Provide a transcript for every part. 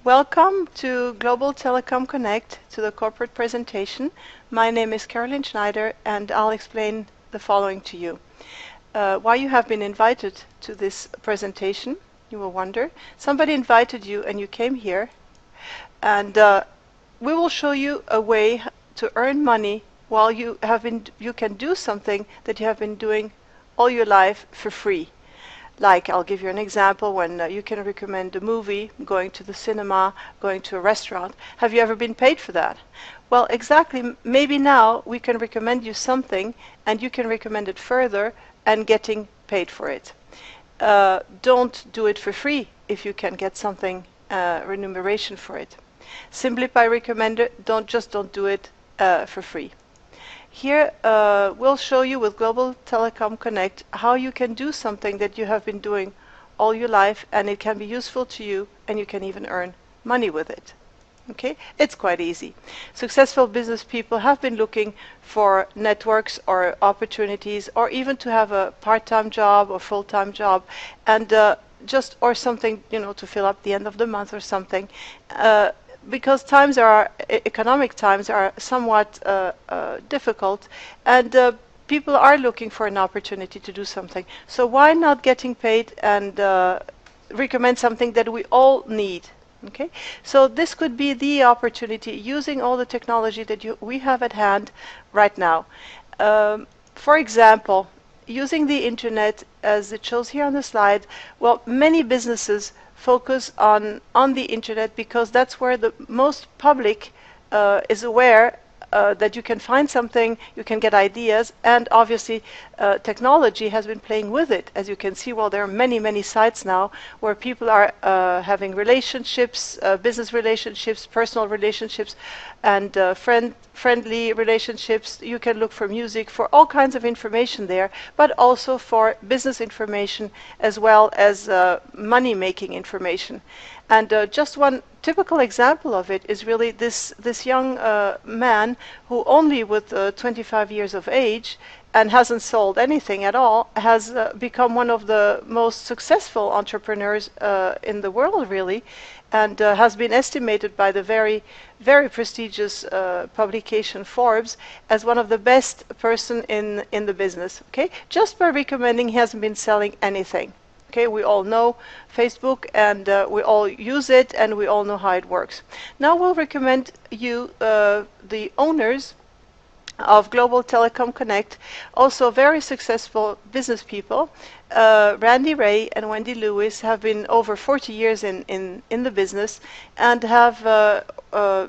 Welcome to Global Telecom Connect, to the corporate presentation. My name is Caroline Schneider, and I'll explain the following to you. Why you have been invited to this presentation, you will wonder. Somebody invited you and you came here, and we will show you a way to earn money while you can do something that you have been doing all your life for free. Like, I'll give you an example when you can recommend a movie, going to the cinema, going to a restaurant. Have you ever been paid for that? Well, exactly. Maybe now we can recommend you something and you can recommend it further and getting paid for it. Don't do it for free if you can get something remuneration for it. Simply by recommender, don't do it for free. Here we'll show you with Global Telecom Connect how you can do something that you have been doing all your life, and it can be useful to you, and you can even earn money with it. Okay, it's quite easy. Successful business people have been looking for networks or opportunities, or even to have a part-time job or full-time job, and or something, to fill up the end of the month or something. Because economic times are somewhat difficult, and people are looking for an opportunity to do something. So why not getting paid and recommend something that we all need? Okay, so this could be the opportunity using all the technology that we have at hand right now. For example, using the internet, as it shows here on the slide, well, many businesses focus on the internet because that's where the most public is aware that you can find something, you can get ideas, and obviously technology has been playing with it. As you can see, well, there are many sites now where people are having relationships, business relationships, personal relationships, and friendly relationships. You can look for music, for all kinds of information there, but also for business information as well as money-making information. And just one typical example of it is really this young man who only with 25 years of age and hasn't sold anything at all has become one of the most successful entrepreneurs in the world, really, and has been estimated by the very prestigious publication Forbes as one of the best person in the business. Okay, just by recommending, he hasn't been selling anything. Okay, we all know Facebook, and we all use it, and we all know how it works. Now we'll recommend you the owners of Global Telecom Connect, also very successful business people. Randy Ray and Wendy Lewis have been over 40 years in the business and have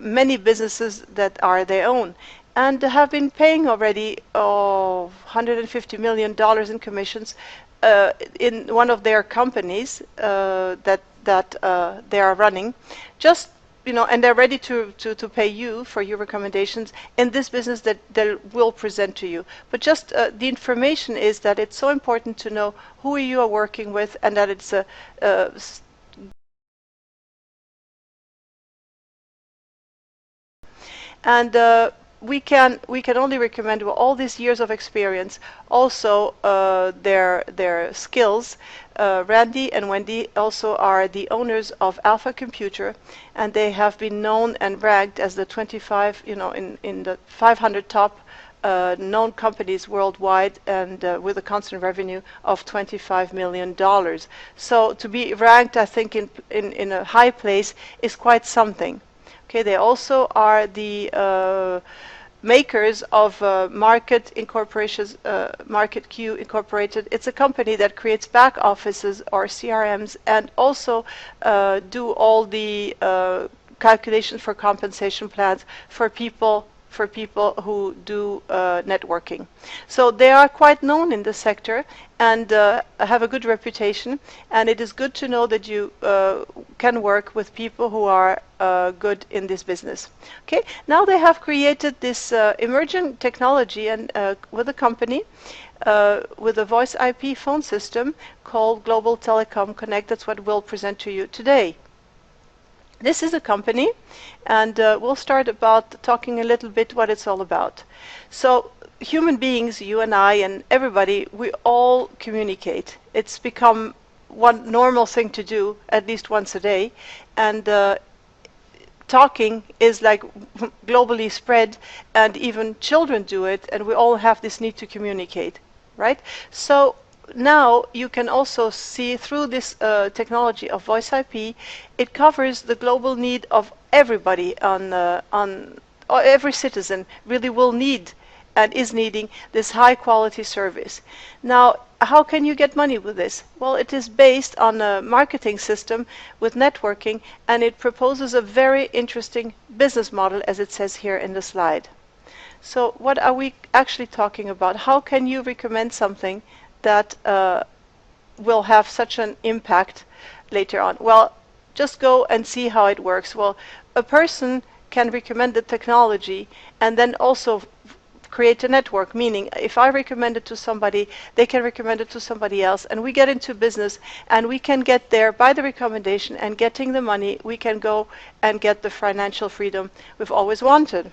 many businesses that are their own, and have been paying already $150 million in commissions in one of their companies that they are running, and they're ready to pay you for your recommendations in this business that they will present to you. But just the information is that it's so important to know who you are working with, and that it's we can only recommend, with all these years of experience, also their skills. Randy and Wendy also are the owners of Alpha Computer, and they have been known and ranked as the 25, in the 500 top known companies worldwide, and with a constant revenue of $25 million. So to be ranked, I think, in a high place is quite something. Okay, they also are the makers of Market Incorporation's Market Q Incorporated. It's a company that creates back offices or CRMs, and also do all the calculations for compensation plans for people who do networking. So they are quite known in the sector and have a good reputation, and it is good to know that you can work with people who are good in this business. Okay, now they have created this emerging technology, and with a company with a voice IP phone system called Global Telecom Connect. That's what we'll present to you today. This is a company, and we'll start about talking a little bit what it's all about. So human beings, you and I and everybody, we all communicate. It's become one normal thing to do at least once a day, and talking is like globally spread, and even children do it, and we all have this need to communicate, right? So now you can also see through this technology of voice IP, it covers the global need of everybody on or every citizen really will need and is needing this high quality service. Now, how can you get money with this? Well, it is based on a marketing system with networking, and it proposes a very interesting business model, as it says here in the slide. So what are we actually talking about? How can you recommend something that will have such an impact later on? Well, just go and see how it works. Well, a person can recommend the technology and then also create a network, meaning if I recommend it to somebody, they can recommend it to somebody else, and we get into business, and we can get there by the recommendation, and getting the money, we can go and get the financial freedom we've always wanted.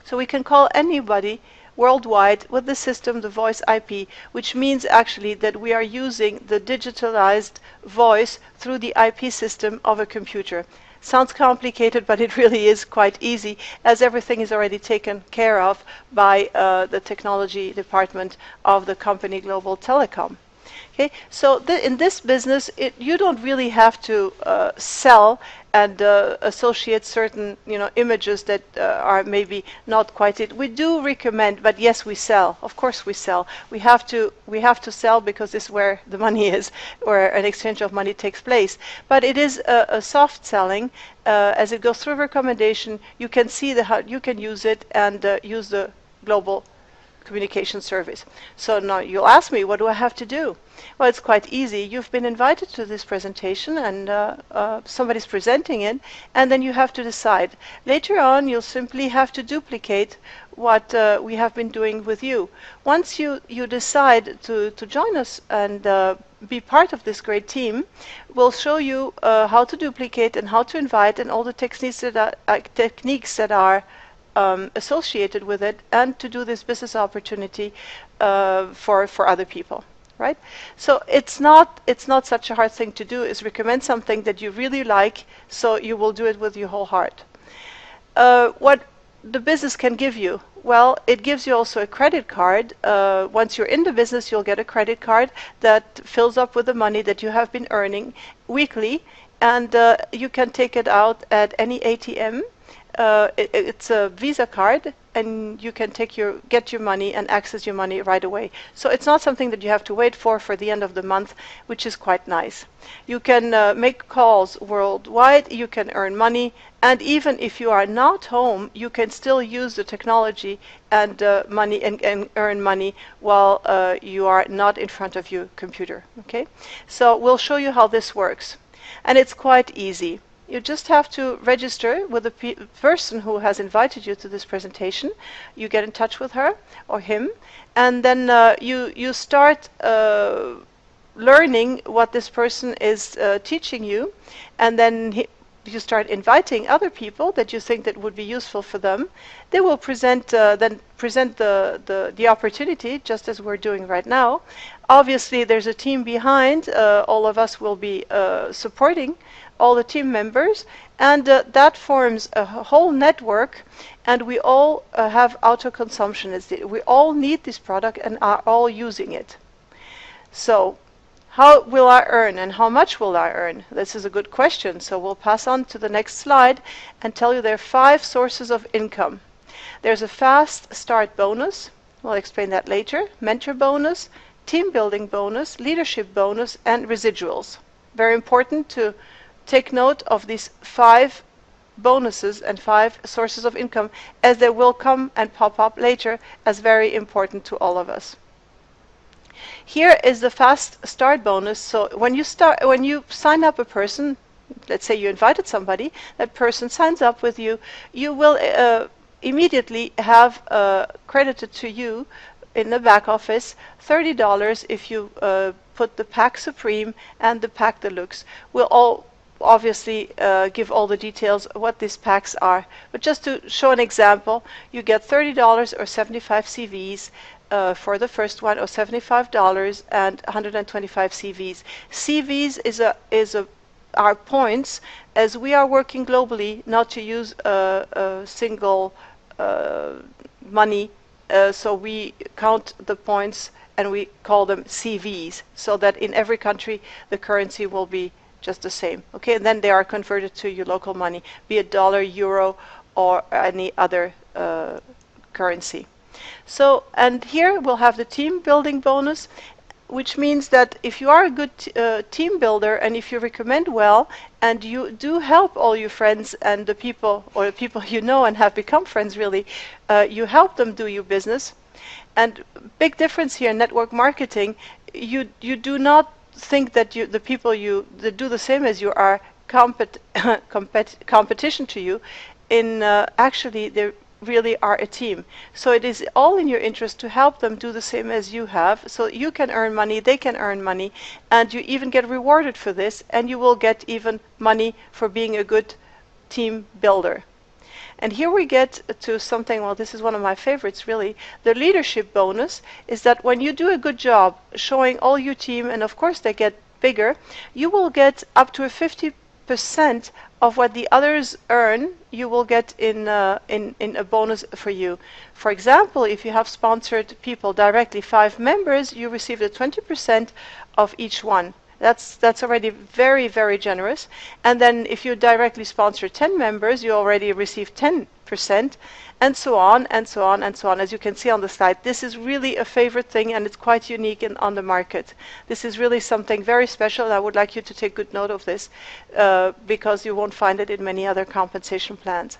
So we can call anybody worldwide with the system, the voice IP, which means actually that we are using the digitalized voice through the IP system of a computer. Sounds complicated, but it really is quite easy, as everything is already taken care of by the technology department of the company Global Telecom. Okay, so in this business, you don't really have to sell and associate certain, images that are maybe not quite it. We do recommend, but yes, we sell. Of course, we sell. We have to sell because this is where the money is, where an exchange of money takes place. But it is a soft selling. As it goes through recommendation, you can see how you can use it and use the global communication service. So now you'll ask me, what do I have to do? Well, it's quite easy. You've been invited to this presentation, and somebody's presenting it, and then you have to decide. Later on, you'll simply have to duplicate what we have been doing with you. Once you decide to join us and be part of this great team, we'll show you how to duplicate and how to invite and all the techniques that are associated with it, and to do this business opportunity for other people, right? So it's not such a hard thing to do, is recommend something that you really like, so you will do it with your whole heart. What the business can give you? Well, it gives you also a credit card. Once you're in the business, you'll get a credit card that fills up with the money that you have been earning weekly, and you can take it out at any ATM. It's a Visa card, and you can get your money and access your money right away. So it's not something that you have to wait for the end of the month, which is quite nice. You can make calls worldwide, you can earn money, and even if you are not home, you can still use the technology and money and earn money while you are not in front of your computer. Okay, so we'll show you how this works, and it's quite easy. You just have to register with the person who has invited you to this presentation. You get in touch with her or him, and then you start learning what this person is teaching you, and then you start inviting other people that you think that would be useful for them. They will present the opportunity, just as we're doing right now. Obviously, there's a team behind. All of us will be supporting all the team members, and that forms a whole network, and we all have auto-consumption. We all need this product and are all using it. So how will I earn, and how much will I earn? This is a good question, so we'll pass on to the next slide and tell you there are 5 sources of income. There's a fast start bonus, we'll explain that later, mentor bonus, team building bonus, leadership bonus, and residuals. Very important to take note of these 5 bonuses and 5 sources of income, as they will come and pop up later as very important to all of us. Here is the fast start bonus. So when you sign up a person, let's say you invited somebody, that person signs up with you, you will immediately have credited to you in the back office $30 if you put the Pack Supreme and the Pack Deluxe. We'll all obviously give all the details what these packs are, but just to show an example, you get $30 or 75 CVs for the first one, or $75 and 125 CVs. CVs is a our points, as we are working globally, not to use a single money, so we count the points and we call them CVs, so that in every country the currency will be just the same. Okay, and then they are converted to your local money, be it dollar, euro, or any other currency. So, and here we'll have the team building bonus, which means that if you are a good team builder, and if you recommend well, and you do help all your friends and the people, or the people you know and have become friends really, you help them do your business. And big difference here in network marketing, you do not think that the people that do the same as you are competition to you. In actually, they really are a team. So it is all in your interest to help them do the same as you have, so you can earn money, they can earn money, and you even get rewarded for this, and you will get even money for being a good team builder. And here we get to something, well, this is one of my favorites really. The leadership bonus is that when you do a good job showing all your team, and of course they get bigger, you will get up to a 50% of what the others earn, you will get in a bonus for you. For example, if you have sponsored people directly, 5 members, you receive the 20% of each one. That's already very, very generous. And then if you directly sponsor 10 members, you already receive 10%, and so on, and so on, and so on. As you can see on the slide, this is really a favorite thing, and it's quite unique on the market. This is really something very special, and I would like you to take good note of this, because you won't find it in many other compensation plans.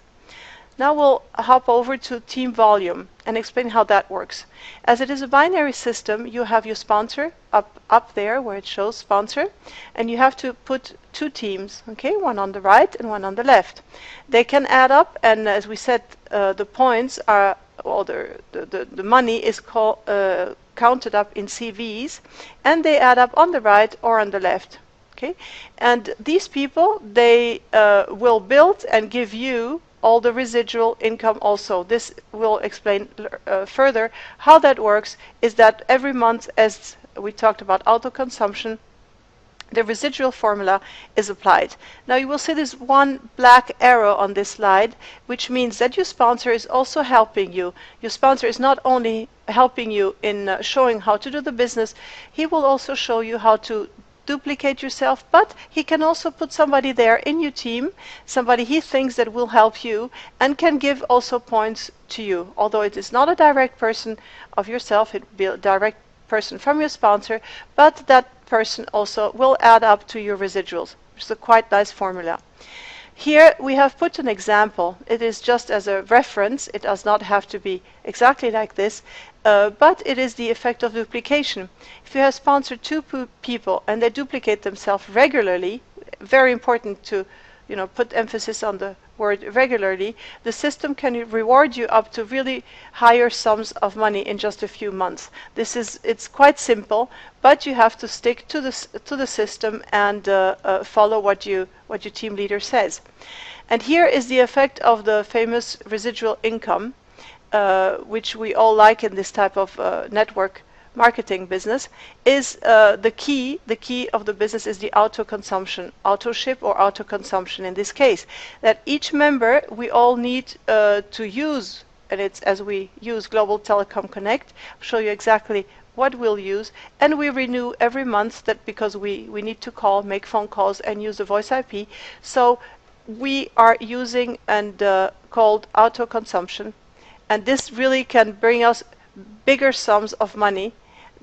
Now we'll hop over to team volume and explain how that works. As it is a binary system, you have your sponsor up there where it shows sponsor, and you have to put 2 teams, okay, one on the right and one on the left. They can add up, and as we said, the points are, well, the money is counted up in CVs, and they add up on the right or on the left. Okay, and these people, they will build and give you all the residual income also. This will explain further how that works, is that every month, as we talked about auto-consumption, the residual formula is applied. Now you will see this one black arrow on this slide, which means that your sponsor is also helping you. Your sponsor is not only helping you in showing how to do the business, he will also show you how to duplicate yourself, but he can also put somebody there in your team, somebody he thinks that will help you and can give also points to you. Although it is not a direct person of yourself, it will be a direct person from your sponsor, but that person also will add up to your residuals, which is a quite nice formula. Here we have put an example. It is just as a reference. It does not have to be exactly like this, but it is the effect of duplication. If you have sponsored 2 people and they duplicate themselves regularly, very important to put emphasis on the word regularly, the system can reward you up to really higher sums of money in just a few months. It's quite simple, but you have to stick to the system and follow what your team leader says. And here is the effect of the famous residual income, which we all like in this type of network marketing business, is the key of the business is the auto-consumption, auto-ship or auto-consumption in this case. That each member, we all need to use, and it's as we use Global Telecom Connect, I'll show you exactly what we'll use, and we renew every month, that because we need to call, make phone calls and use the voice IP. So we are using and called auto-consumption, and this really can bring us bigger sums of money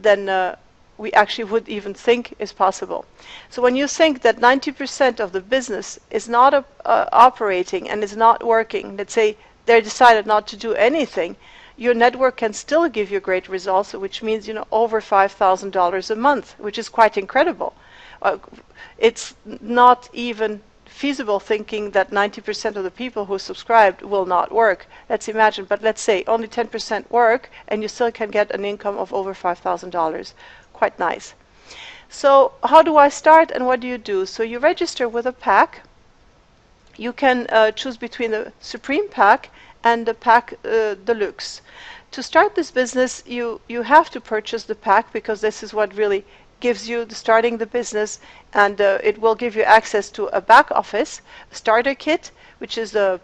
than we actually would even think is possible. So when you think that 90% of the business is not operating and is not working, let's say they decided not to do anything, your network can still give you great results, which means over $5,000 a month, which is quite incredible. It's not even feasible thinking that 90% of the people who subscribed will not work. Let's imagine, but let's say only 10% work, and you still can get an income of over $5,000. Quite nice. So how do I start and what do you do? So you register with a pack. You can choose between the Supreme pack and the pack Deluxe. To start this business, you have to purchase the pack, because this is what really gives you starting the business, and it will give you access to a back office, a starter kit, which is a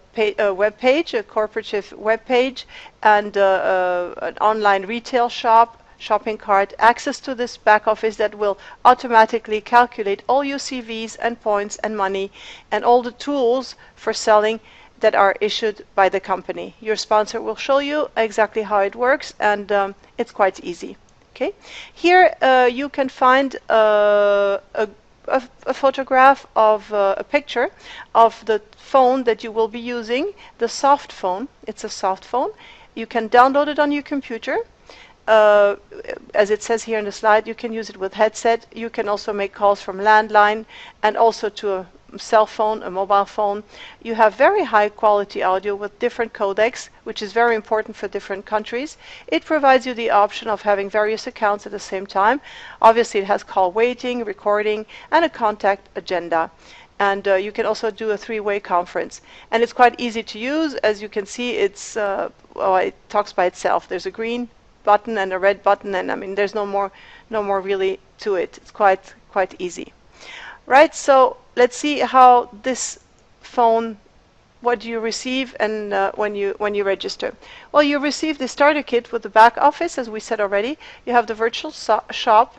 web page, a corporative web page, and an online retail shop, shopping cart, access to this back office that will automatically calculate all your CVs and points and money and all the tools for selling that are issued by the company. Your sponsor will show you exactly how it works, and it's quite easy. Okay, here you can find a photograph of a picture of the phone that you will be using, the soft phone. It's a soft phone. You can download it on your computer. As it says here in the slide, you can use it with headset. You can also make calls from landline and also to a cell phone, a mobile phone. You have very high quality audio with different codecs, which is very important for different countries. It provides you the option of having various accounts at the same time. Obviously, it has call waiting, recording, and a contact agenda. And you can also do a three-way conference. And it's quite easy to use. As you can see, it's well, it talks by itself. There's a green button and a red button, and I mean, there's no more really to it. It's quite easy. Right, so let's see how this phone, what do you receive, and when you register. Well, you receive the starter kit with the back office, as we said already. You have the virtual shop,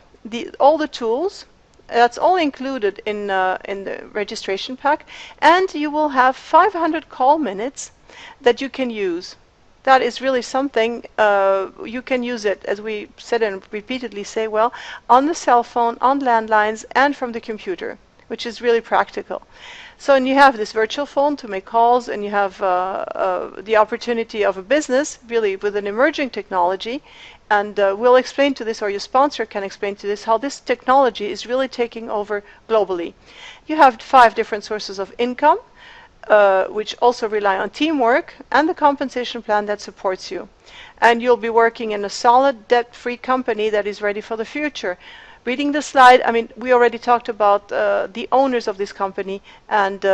all the tools. That's all included in the registration pack, and you will have 500 call minutes that you can use. That is really something. You can use it, as we said and repeatedly say, well, on the cell phone, on landlines, and from the computer, which is really practical. So, and you have this virtual phone to make calls, and you have the opportunity of a business, really with an emerging technology. And we'll explain to this, or your sponsor can explain to this, how this technology is really taking over globally. You have 5 different sources of income, which also rely on teamwork and the compensation plan that supports you. And you'll be working in a solid, debt-free company that is ready for the future. Reading the slide, I mean, we already talked about the owners of this company, and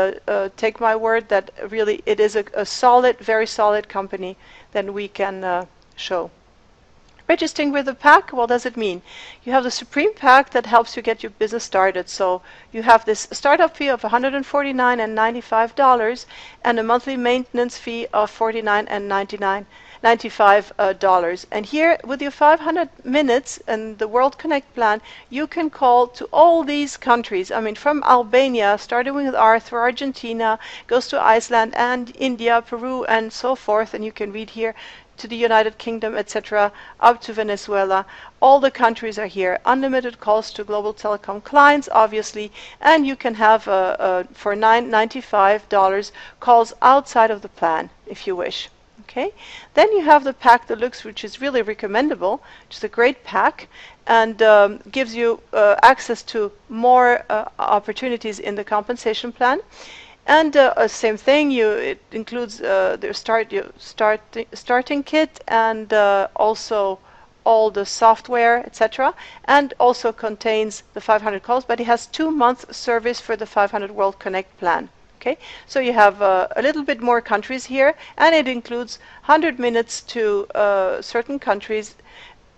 take my word that really it is a solid, very solid company that we can show. Registering with the pack, what does it mean? You have the Supreme Pack that helps you get your business started. So you have this startup fee of $149 and $95 and a monthly maintenance fee of $49 and $95. And here, with your 500 minutes and the World Connect plan, you can call to all these countries. I mean, from Albania, starting with R through Argentina, goes to Iceland and India, Peru, and so forth. And you can read here to the United Kingdom, etc., up to Venezuela. All the countries are here. Unlimited calls to global telecom clients, obviously, and you can have for $95 calls outside of the plan if you wish. Okay, then you have the Pack Deluxe, which is really recommendable, which is a great pack, and gives you access to more opportunities in the compensation plan. And same thing, it includes the starting kit, and also all the software, etc., and also contains the 500 calls, but it has 2 months service for the 500 World Connect plan. Okay, so you have a little bit more countries here, and it includes 100 minutes to certain countries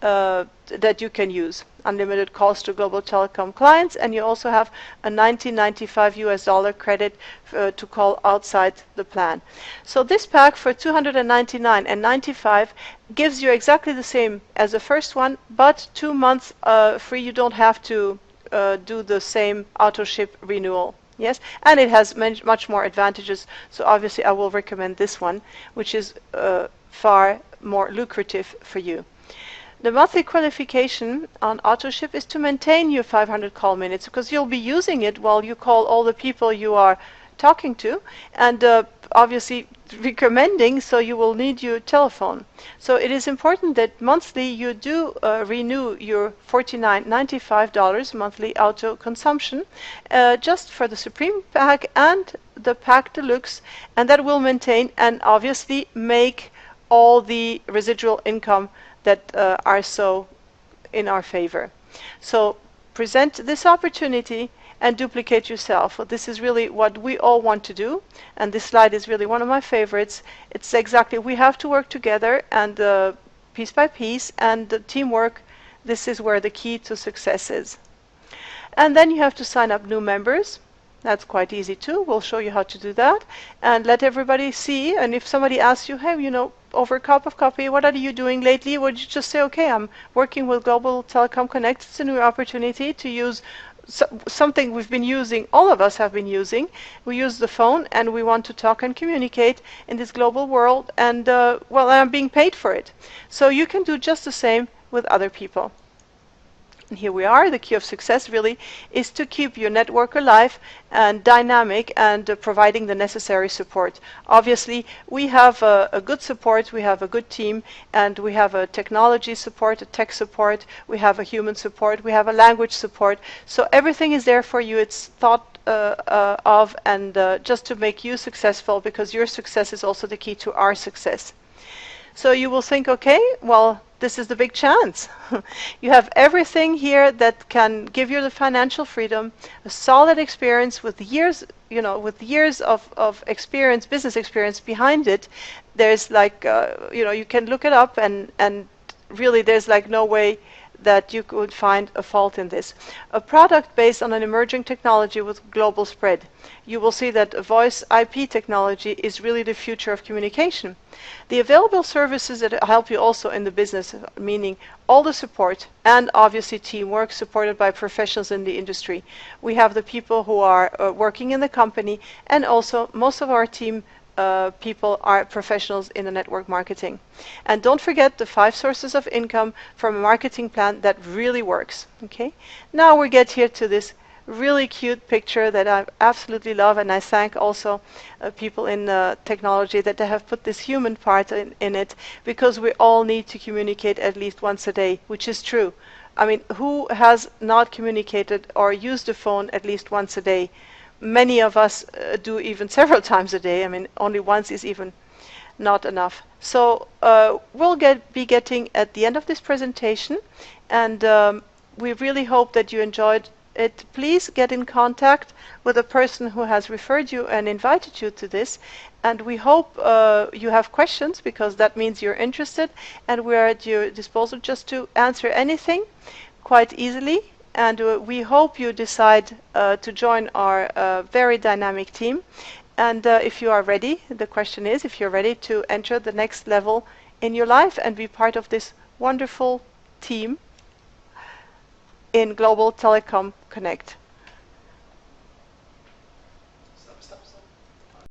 that you can use. Unlimited calls to global telecom clients, and you also have a $19.95 US credit to call outside the plan. So this pack for $299 and $95 gives you exactly the same as the first one, but 2 months free. You don't have to do the same auto ship renewal. Yes, and it has much more advantages. So obviously I will recommend this one, which is far more lucrative for you. The monthly qualification on AutoShip is to maintain your 500 call minutes, because you'll be using it while you call all the people you are talking to, and obviously recommending, so you will need your telephone. So it is important that monthly you do renew your $49.95 monthly auto consumption just for the Supreme Pack and the Pack Deluxe, and that will maintain and obviously make all the residual income that are so in our favor. So present this opportunity and duplicate yourself. Well, this is really what we all want to do, and this slide is really one of my favorites. It's exactly, we have to work together, and piece by piece, and the teamwork, this is where the key to success is. And then you have to sign up new members. That's quite easy too. We'll show you how to do that and let everybody see. And if somebody asks you, hey, over a cup of coffee, what are you doing lately? Would you just say, okay, I'm working with Global Telecom Connect. It's a new opportunity to use something we've been using, all of us have been using. We use the phone and we want to talk and communicate in this global world, and well, I'm being paid for it. So you can do just the same with other people. And here we are. The key of success really is to keep your network alive and dynamic and providing the necessary support. Obviously, we have a good support, we have a good team, and we have a technology support, a tech support, we have a human support, we have a language support. So everything is there for you. It's thought of and just to make you successful, because your success is also the key to our success. So you will think, okay, well, this is the big chance. You have everything here that can give you the financial freedom, a solid experience with years, with years of experience, business experience behind it. There's like, you can look it up and really there's like no way that you could find a fault in this. A product based on an emerging technology with global spread. You will see that voice IP technology is really the future of communication. The available services that help you also in the business, meaning all the support and obviously teamwork supported by professionals in the industry. We have the people who are working in the company, and also most of our team people are professionals in the network marketing. And don't forget the 5 sources of income from a marketing plan that really works. Okay. Now we get here to this really cute picture that I absolutely love, and I thank also people in technology that they have put this human part in it, because we all need to communicate at least once a day, which is true. I mean, who has not communicated or used a phone at least once a day? Many of us do even several times a day. I mean, only once is even not enough. So we'll be getting at the end of this presentation, and we really hope that you enjoyed it. Please get in contact with the person who has referred you and invited you to this, and we hope you have questions, because that means you're interested, and we're at your disposal just to answer anything quite easily. And we hope you decide to join our very dynamic team. And if you are ready, the question is if you're ready to enter the next level in your life and be part of this wonderful team in Global Telecom Connect.